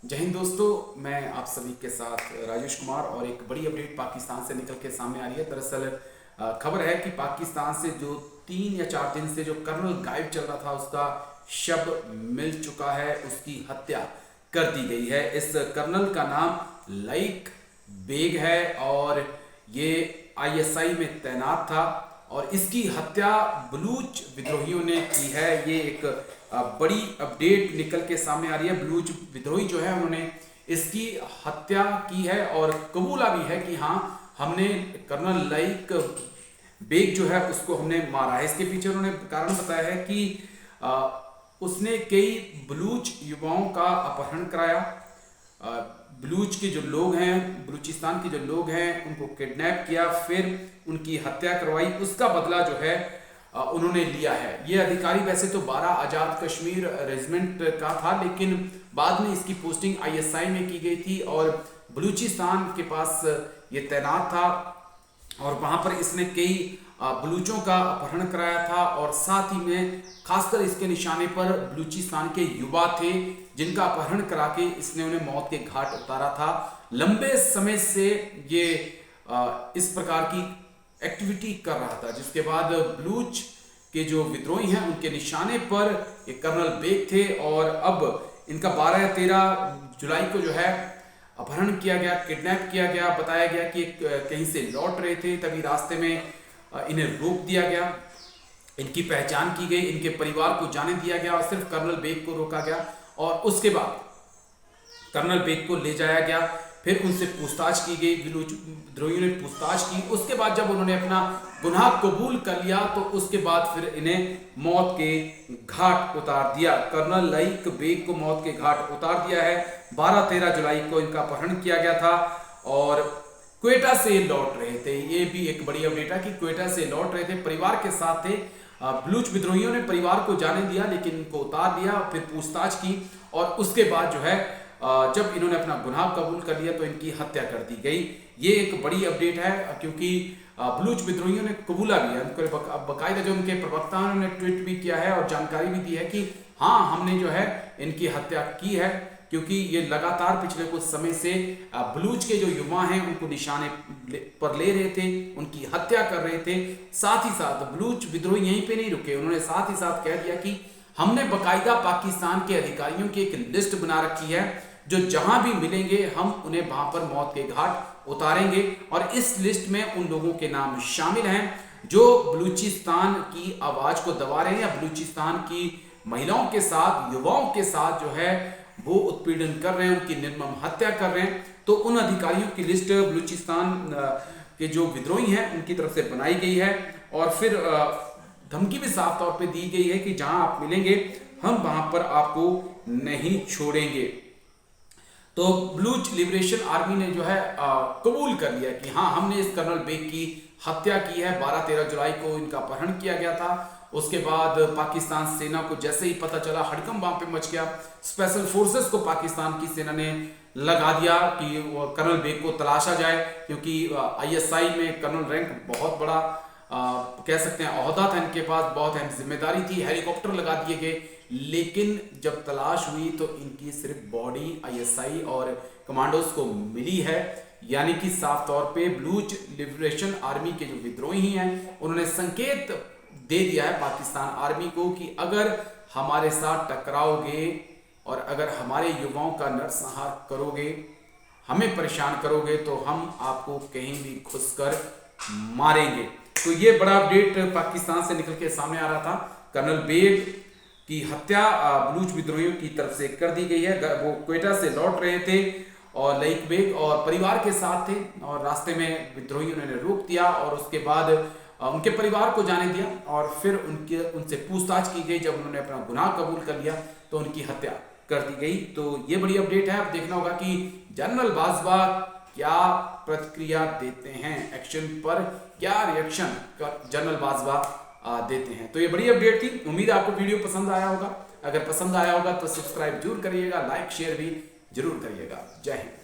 जय हिंद दोस्तों, मैं आप सभी के साथ राजेश कुमार और एक बड़ी अपडेट पाकिस्तान से निकल के सामने आ रही है। दरअसल खबर है कि पाकिस्तान से जो 3 या 4 दिन से जो कर्नल गायब चल रहा था उसका शव मिल चुका है, उसकी हत्या कर दी गई है। इस कर्नल का नाम लईक बेग है और ये आईएसआई में तैनात था और इसकी हत्या बलूच विद्रोहियों ने की है। ये एक बड़ी अपडेट निकल के सामने आ रही है। बलूच विद्रोही जो है उन्होंने इसकी हत्या की है और कबूला भी है कि हाँ, हमने कर्नल लईक बेग जो है उसको हमने मारा है। इसके पीछे उन्होंने कारण बताया है कि उसने कई बलूच युवाओं का अपहरण कराया। बलूच के जो लोग हैं, बलूचिस्तान के जो लोग हैं, उनको किडनैप किया, फिर उनकी हत्या करवाई। उसका बदला जो है उन्होंने लिया है। ये अधिकारी वैसे तो 12 आज़ाद कश्मीर रेजिमेंट का था, लेकिन बाद में इसकी पोस्टिंग आईएसआई में की गई थी और बलूचिस्तान के पास ये तैनात था और वहां पर इसने कई बलूचों का अपहरण कराया था और साथ ही में खासकर इसके निशाने पर बलूचिस्तान के युवा थे जिनका अपहरण करा के इसने उन्हें मौत के घाट उतारा था। लंबे समय से ये इस प्रकार की एक्टिविटी कर रहा था, जिसके बाद बलूच के जो विद्रोही हैं उनके निशाने पर ये कर्नल बेग थे और अब इनका 12 या 13 जुलाई को जो है अपहरण किया गया, किडनैप किया गया। बताया गया कि कहीं से लौट रहे थे, तभी रास्ते में इन्हें रोक दिया गया, इनकी पहचान की गई, इनके परिवार को जाने दिया गया और सिर्फ कर्नल बेग को रोका गया और उसके बाद कर्नल बेग को ले जाया गया। फिर उनसे पूछताछ की गई, बलूच विद्रोहियों ने पूछताछ की। उसके बाद जब उन्होंने अपना गुनाह कबूल कर लिया तो उसके बाद फिर इन्हें मौत के घाट उतार दिया। कर्नल लईक बेग को मौत के घाट उतार दिया है। 12-13 जुलाई को इनका अपहरण किया गया था और क्वेटा से लौट रहे थे। ये भी एक बड़ी अपडेट है कि क्वेटा से लौट रहे थे, परिवार के साथ थे। बलूच विद्रोहियों ने परिवार को जाने दिया लेकिन इनको उतार दिया, फिर पूछताछ की और उसके बाद जो है जब इन्होंने अपना गुनाह कबूल कर लिया तो इनकी हत्या कर दी गई। ये एक बड़ी अपडेट है क्योंकि बलूच विद्रोहियों ने कबूला भी है, उनको बाकायदा जो उनके प्रवक्ता ने ट्वीट भी किया है और जानकारी भी दी है कि हाँ, हमने जो है इनकी हत्या की है, क्योंकि ये लगातार पिछले कुछ समय से बलूच के जो युवा हैं उनको निशाने पर ले रहे थे, उनकी हत्या कर रहे थे। साथ ही साथ बलूच विद्रोही यहीं पे नहीं रुके, उन्होंने साथ ही साथ कह दिया कि हमने बाकायदा पाकिस्तान के अधिकारियों की एक लिस्ट बना रखी है, जो जहां भी मिलेंगे हम उन्हें वहां पर मौत के घाट उतारेंगे और इस लिस्ट में उन लोगों के नाम शामिल हैं जो बलूचिस्तान की आवाज को दबा रहे हैं या बलूचिस्तान की महिलाओं के साथ, युवाओं के साथ जो है वो उत्पीड़न कर रहे हैं, उनकी निर्मम हत्या कर रहे हैं। तो उन अधिकारियों की लिस्ट बलूचिस्तान के जो विद्रोही हैं उनकी तरफ से बनाई गई है और फिर धमकी भी साफ तौर पे दी गई है कि जहां आप मिलेंगे हम वहां पर आपको नहीं छोड़ेंगे। तो बलूच लिबरेशन आर्मी ने जो है कबूल कर लिया कि हाँ, हमने इस कर्नल बेग की हत्या की है। 12-13 जुलाई को इनका अपहरण किया गया था। उसके बाद पाकिस्तान सेना को जैसे ही पता चला, हड़कंप वहां पे मच गया। स्पेशल फोर्सेस को पाकिस्तान की सेना ने लगा दिया कि कर्नल बेग को तलाशा जाए, क्योंकि आईएसआई में कर्नल रैंक बहुत बड़ा कह सकते हैं ओहदा था इनके पास, बहुत अहम जिम्मेदारी थी। हेलीकॉप्टर लगा दिए गए, लेकिन जब तलाश हुई तो इनकी सिर्फ बॉडी आईएसआई और कमांडोज को मिली है। यानी कि साफ तौर पे बलूच लिबरेशन आर्मी के जो विद्रोही हैं उन्होंने संकेत दे दिया है पाकिस्तान आर्मी को कि अगर हमारे साथ टकराओगे और अगर हमारे युवाओं का नरसंहार करोगे, हमें परेशान करोगे, तो हम आपको कहीं भी घुसकर मारेंगे। तो ये बड़ा अपडेट पाकिस्तान से निकल के सामने आ रहा था। कर्नल बेग की हत्या बलूच विद्रोहियों की तरफ से कर दी गई है। वो क्वेटा से लौट रहे थे और लईक बेग और परिवार के साथ थे और रास्ते में विद्रोहियों ने रोक दिया और उसके बाद उनके परिवार को जाने दिया और फिर उनसे पूछताछ की गई। जब उन्होंने अपना गुनाह कबूल कर लिया तो उनकी हत्या कर दी गई। तो ये बड़ी अपडेट है। अब देखना होगा कि जनरल बाजवा क्या प्रतिक्रिया देते हैं, एक्शन पर क्या रिएक्शन जनरल बाजवा देते हैं। तो ये बड़ी अपडेट थी। उम्मीद है आपको वीडियो पसंद आया होगा। अगर पसंद आया होगा तो सब्सक्राइब जरूर करिएगा, लाइक शेयर भी जरूर करिएगा। जय हिंद।